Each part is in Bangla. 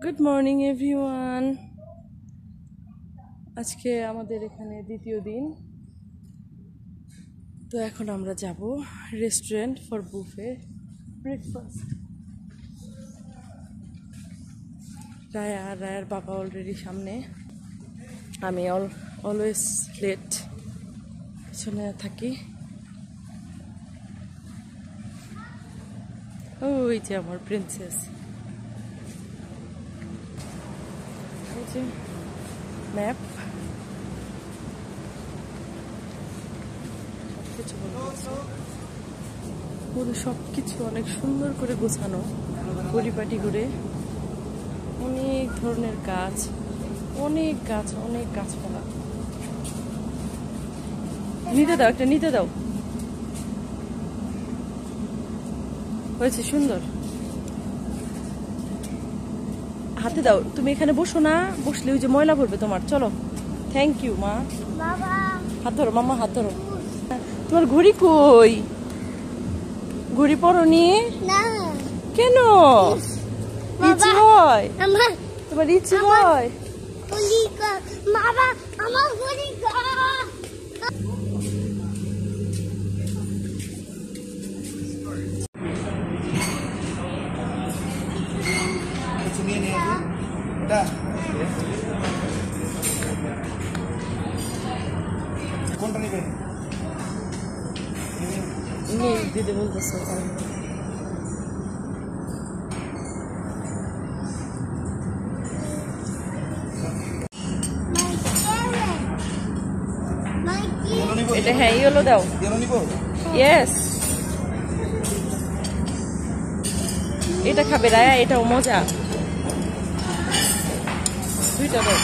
Good morning everyone. আজকে আমাদের এখানে দ্বিতীয় দিন। তো এখন আমরা যাব রেস্টুরেন্ট ফর বুফে ব্রেকফাস্ট। রায়ার বাবা অলরেডি সামনে, আমি অলওয়েজ লেট, পিছনে থাকি। ওই যে আমার প্রিন্সেস, এই যে ম্যাপ, পুরো সবকিছু অনেক সুন্দর করে গোছানো, পরিপাটি করে। অনেক ধরনের গাছ, অনেক গাছপালা। নিতে দাও, একটা নিতে দাও। হয়েছে সুন্দর, হাতে দাও। তুমি এখানে বসো না, বসলে ওই যে ময়লা পড়বে তোমার। চলো, থ্যাংক ইউ মা। হাত ধরো মামা, হাত ধরো। তোমার ঘড়ি কই? ঘড়ি পরনি কেন? ইচ্ছে হয় তোমার? ইচ্ছে হয়? কোনটা নেবেন? দিদি বলতেছে এটা। হ্যাঁ, ইয়েলো দাও। ইয়েস, এটা খাবে রায়া, এটাও মজা। দুইটা দাও।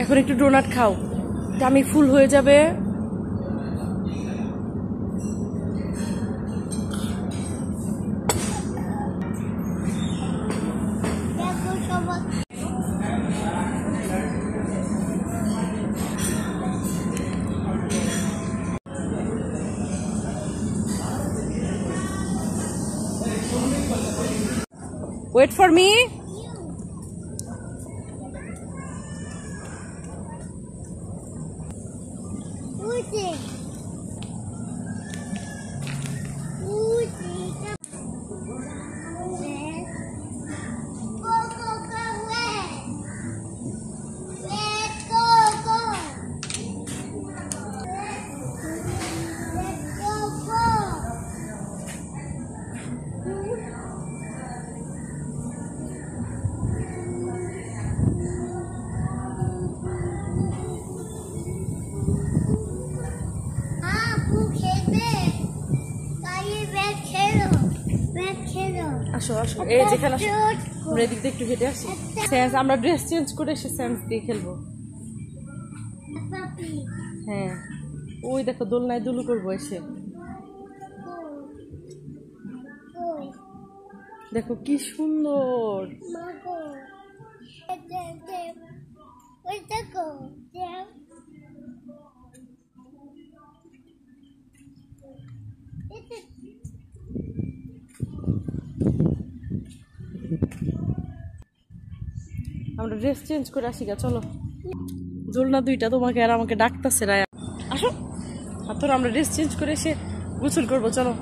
এখন একটু ডোনাট খাও, টামি ফুল হয়ে যাবে। Wait for me. আসো আসো, এই যেখানে আসো, আমরা এদিক দিয়ে একটু হেঁটে আসি। সেন্স, আমরা ড্রেস চেঞ্জ করে এসে সেন্স দিয়ে খেলবো। হ্যাঁ, ওই দেখো দোলনায় দুলু করবো এসে। দেখো কি সুন্দর। আমরা ড্রেস চেঞ্জ করে আসি গা, চলো। দোলনা দুইটা তোমাকে আর আমাকে ডাকতেছে রায়া, আসো। আর তোর আমরা ড্রেস চেঞ্জ করে এসে গোসল করবো, চলো।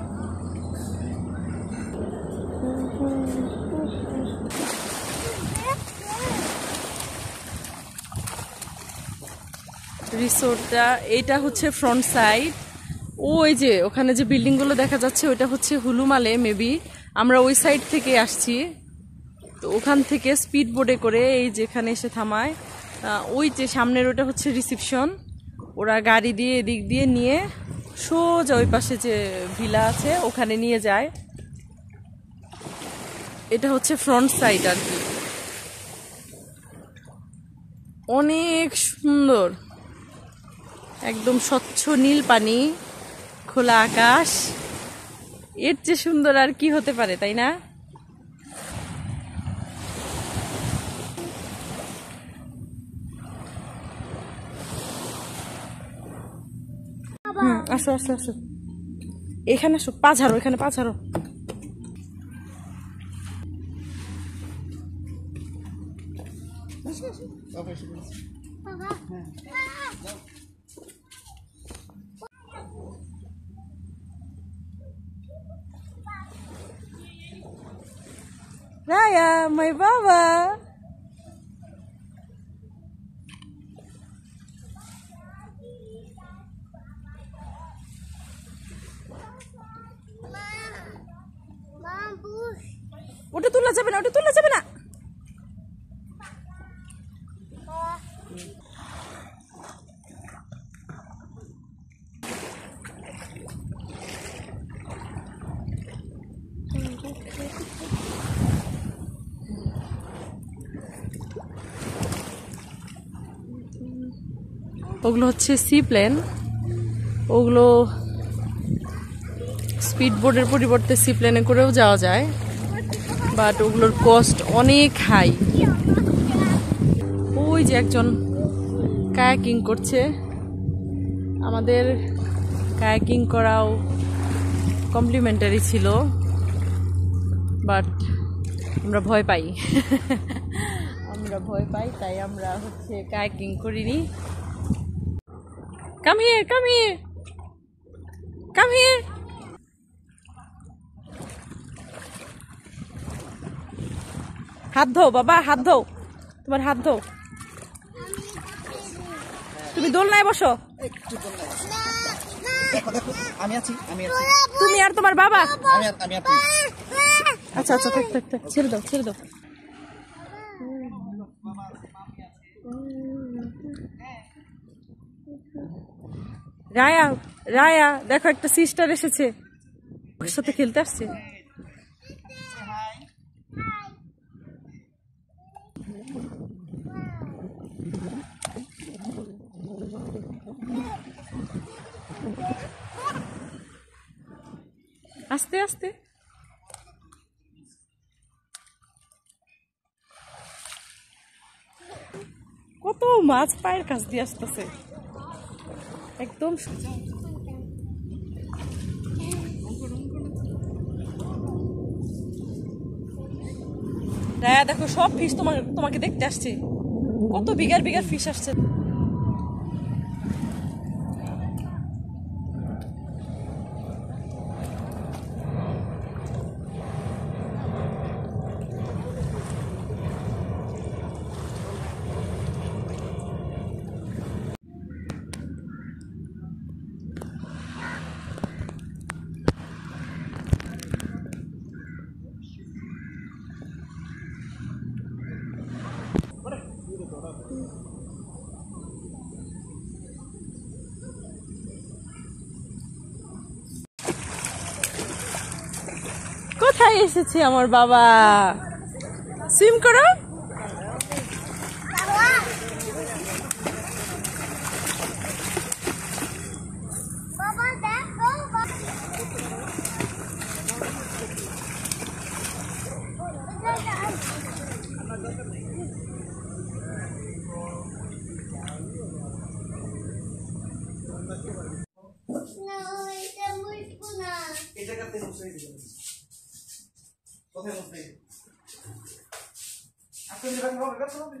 রিসোর্টটা এইটা হচ্ছে ফ্রন্ট সাইড। ওই যে ওখানে যে বিল্ডিং গুলো দেখা যাচ্ছে ওইটা হচ্ছে হুলুমালে মেবি। আমরা ওই সাইড থেকে আসছি, তো ওখান থেকে স্পিড বোটে করে এই যেখানে এসে থামায়। ওই যে সামনের ওটা হচ্ছে রিসিপশন। ওরা গাড়ি দিয়ে এদিক দিয়ে নিয়ে সোজা ওই পাশে যে ভিলা আছে ওখানে নিয়ে যায়। এটা হচ্ছে ফ্রন্ট সাইড আর কি, অনেক সুন্দর, একদম স্বচ্ছ নীল পানি, খোলা আকাশ, এর চেয়ে সুন্দর আর কি হতে পারে, তাই না? আসো আসো আসো, এখানে আসো, পাঝারো, এখানে পাঝারো। Raya, my baba. ওটা তোলা যাবে না, ওটা তোলা যাবে না। ওগুলো হচ্ছে সি প্লেন, ওগুলো স্পিড বোর্ডের পরিবর্তে সি প্লেনে করেও যাওয়া যায়, বাট ওগুলোর কস্ট অনেক হাই। ওই যে একজন কায়াকিং করছে, আমাদের কায়াকিং করাও কমপ্লিমেন্টারি ছিল, বাট আমরা ভয় পাই আমরা ভয় পাই, তাই আমরা হচ্ছে কায়াকিং করিনি। Come here, come here, come here. হাত ধো বাবা, হাত ধো, তোমার হাত ধো। তুমি দোলনায় বসো, আমি আছি, আমি আছি, তুমি আর তোমার বাবা। আমি আছি। আচ্ছা আচ্ছা, থাক থাক থাক, ছেড়ে দাও ছেড়ে দাও। রায়া, রায়া দেখো, একটা সিস্টার এসেছে, ওর সাথে খেলতে আসছে। আস্তে আস্তে, কত মাছ পায়ের কাছ দিয়ে আসতেছে একদম। রায়া দেখো, সব ফিশ তোমাকে দেখতে আসছে, কত বিঘার বিঘার ফিশ আসছে। কোথায় এসেছে আমার বাবা? সুইম করো। কোথায় বসবে? আজকে যেরকম হবে কাজ হবে।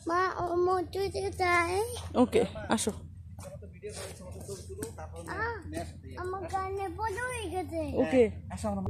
মা ও মোটু থেকে যাই ওকে আসো। আমার কানে পড়ে হয়ে গেছে ওকে আসো আমরা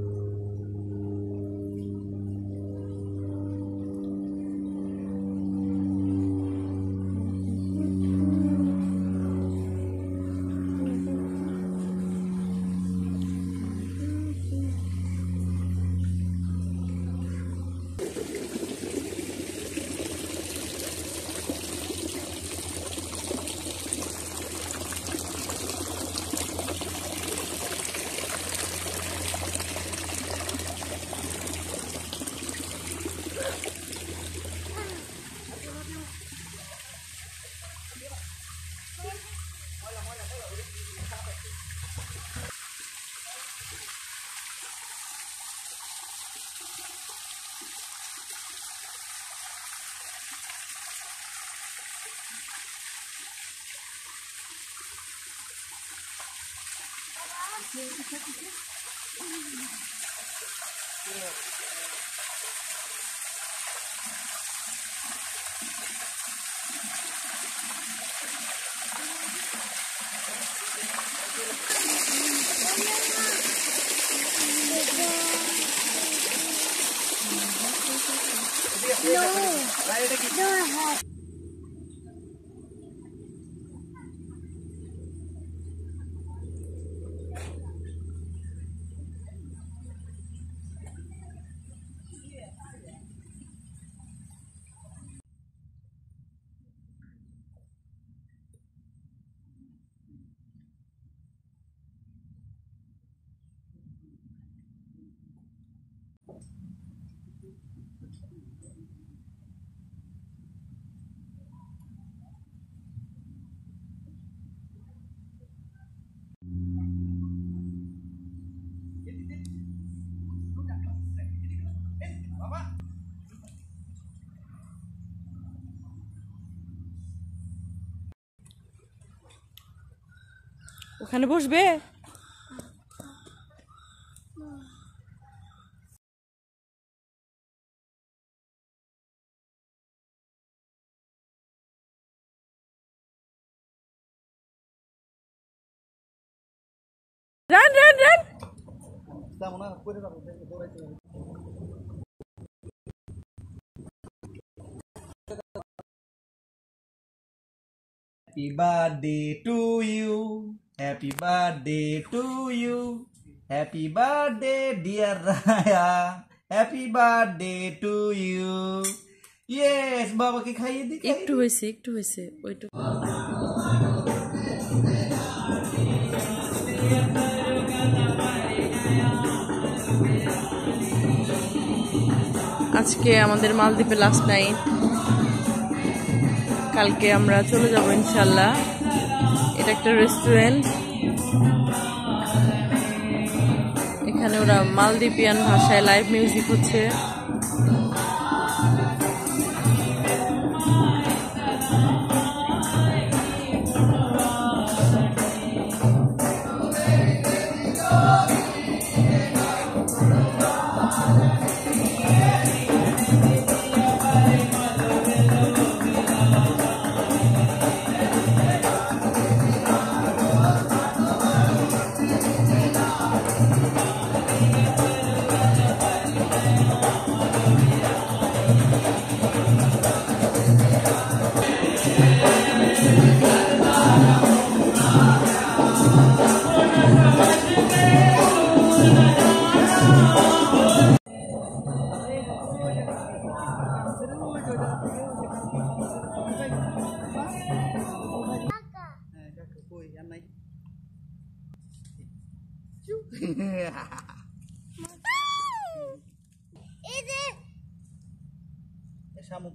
ওখানে বসবে। Run run run. তেমন না করে যাবো দৌড়াইতে হবে Happy birthday to you. Happy birthday to you. Happy birthday, dear Raya. Happy birthday to you. Yes, বাবাকে খাইয়ে দি একটু হয়েছে ওইটুকু। আজকে আমাদের মালদ্বীপে লাস্ট নাইট, কালকে আমরা চলে যাব ইনশাল্লাহ। এটা একটা রেস্টুরেন্ট, এখানে ওরা মালদ্বীপিয়ান ভাষায় লাইভ মিউজিক হচ্ছে। শামুক